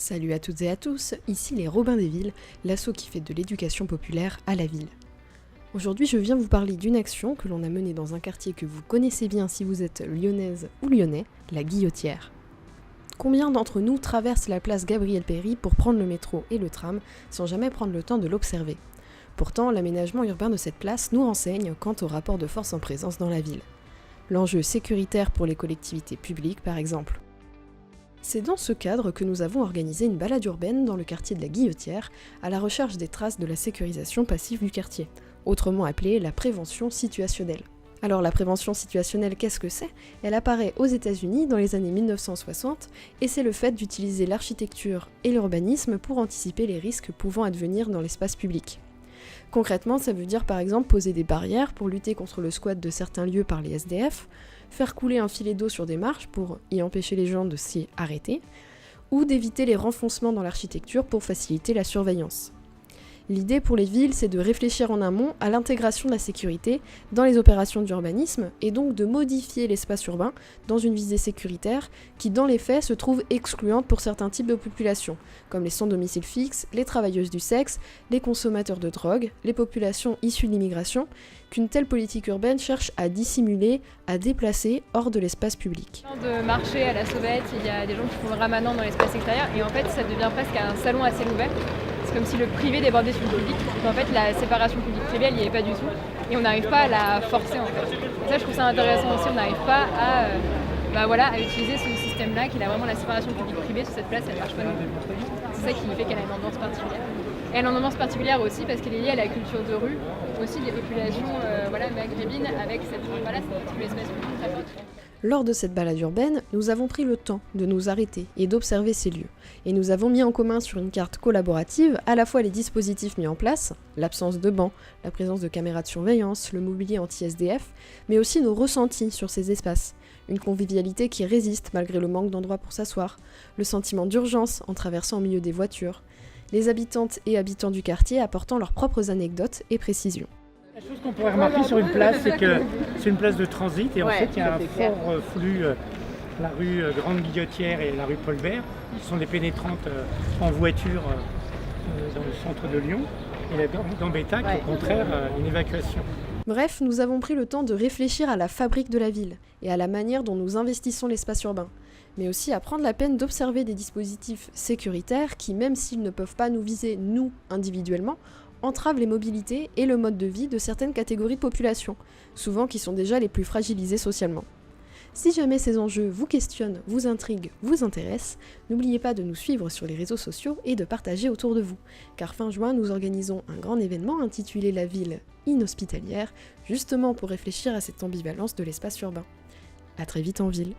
Salut à toutes et à tous, ici les Robins des Villes, l'asso qui fait de l'éducation populaire à la ville. Aujourd'hui je viens vous parler d'une action que l'on a menée dans un quartier que vous connaissez bien si vous êtes lyonnaise ou lyonnais, la Guillotière. Combien d'entre nous traversent la place Gabriel-Péri pour prendre le métro et le tram sans jamais prendre le temps de l'observer? Pourtant, l'aménagement urbain de cette place nous renseigne quant au rapport de force en présence dans la ville. L'enjeu sécuritaire pour les collectivités publiques par exemple. C'est dans ce cadre que nous avons organisé une balade urbaine dans le quartier de la Guillotière, à la recherche des traces de la sécurisation passive du quartier, autrement appelée la prévention situationnelle. Alors la prévention situationnelle, qu'est-ce que c'est? Elle apparaît aux États-Unis dans les années 1960 et c'est le fait d'utiliser l'architecture et l'urbanisme pour anticiper les risques pouvant advenir dans l'espace public. Concrètement, ça veut dire par exemple poser des barrières pour lutter contre le squat de certains lieux par les SDF, faire couler un filet d'eau sur des marches pour y empêcher les gens de s'y arrêter, ou d'éviter les renfoncements dans l'architecture pour faciliter la surveillance. L'idée pour les villes, c'est de réfléchir en amont à l'intégration de la sécurité dans les opérations d'urbanisme et donc de modifier l'espace urbain dans une visée sécuritaire qui, dans les faits, se trouve excluante pour certains types de populations, comme les sans-domicile fixe, les travailleuses du sexe, les consommateurs de drogue, les populations issues de l'immigration, qu'une telle politique urbaine cherche à dissimuler, à déplacer hors de l'espace public. De marcher à la sauvette, il y a des gens qui font le ramadan dans l'espace extérieur et en fait ça devient presque un salon à ciel ouvert. C'est comme si le privé débordait sur le public. Donc en fait la séparation publique-privée elle n'y est pas du tout et on n'arrive pas à la forcer en fait. Et ça je trouve ça intéressant aussi, on n'arrive pas à utiliser ce système-là qui a vraiment la séparation publique-privée sur cette place, elle ne marche pas non plus. C'est ça qui fait qu'elle a une ambiance particulière. Et elle a une ambiance particulière aussi parce qu'elle est liée à la culture de rue, aussi des populations maghrébines avec cette espace public très forte. Lors de cette balade urbaine, nous avons pris le temps de nous arrêter et d'observer ces lieux. Et nous avons mis en commun sur une carte collaborative à la fois les dispositifs mis en place, l'absence de bancs, la présence de caméras de surveillance, le mobilier anti-SDF, mais aussi nos ressentis sur ces espaces. Une convivialité qui résiste malgré le manque d'endroits pour s'asseoir, le sentiment d'urgence en traversant au milieu des voitures, les habitantes et habitants du quartier apportant leurs propres anecdotes et précisions. La chose qu'on pourrait remarquer sur une place, c'est que c'est une place de transit et en fait il y a un fort flux, la rue Grande Guillotière et la rue Paul Bert, qui sont des pénétrantes en voiture dans le centre de Lyon, et la Gambetta qui est au contraire une évacuation. Bref, nous avons pris le temps de réfléchir à la fabrique de la ville et à la manière dont nous investissons l'espace urbain, mais aussi à prendre la peine d'observer des dispositifs sécuritaires qui, même s'ils ne peuvent pas nous viser, nous, individuellement, entravent les mobilités et le mode de vie de certaines catégories de population, souvent qui sont déjà les plus fragilisées socialement. Si jamais ces enjeux vous questionnent, vous intriguent, vous intéressent, n'oubliez pas de nous suivre sur les réseaux sociaux et de partager autour de vous, car fin juin nous organisons un grand événement intitulé La ville inhospitalière, justement pour réfléchir à cette ambivalence de l'espace urbain. À très vite en ville.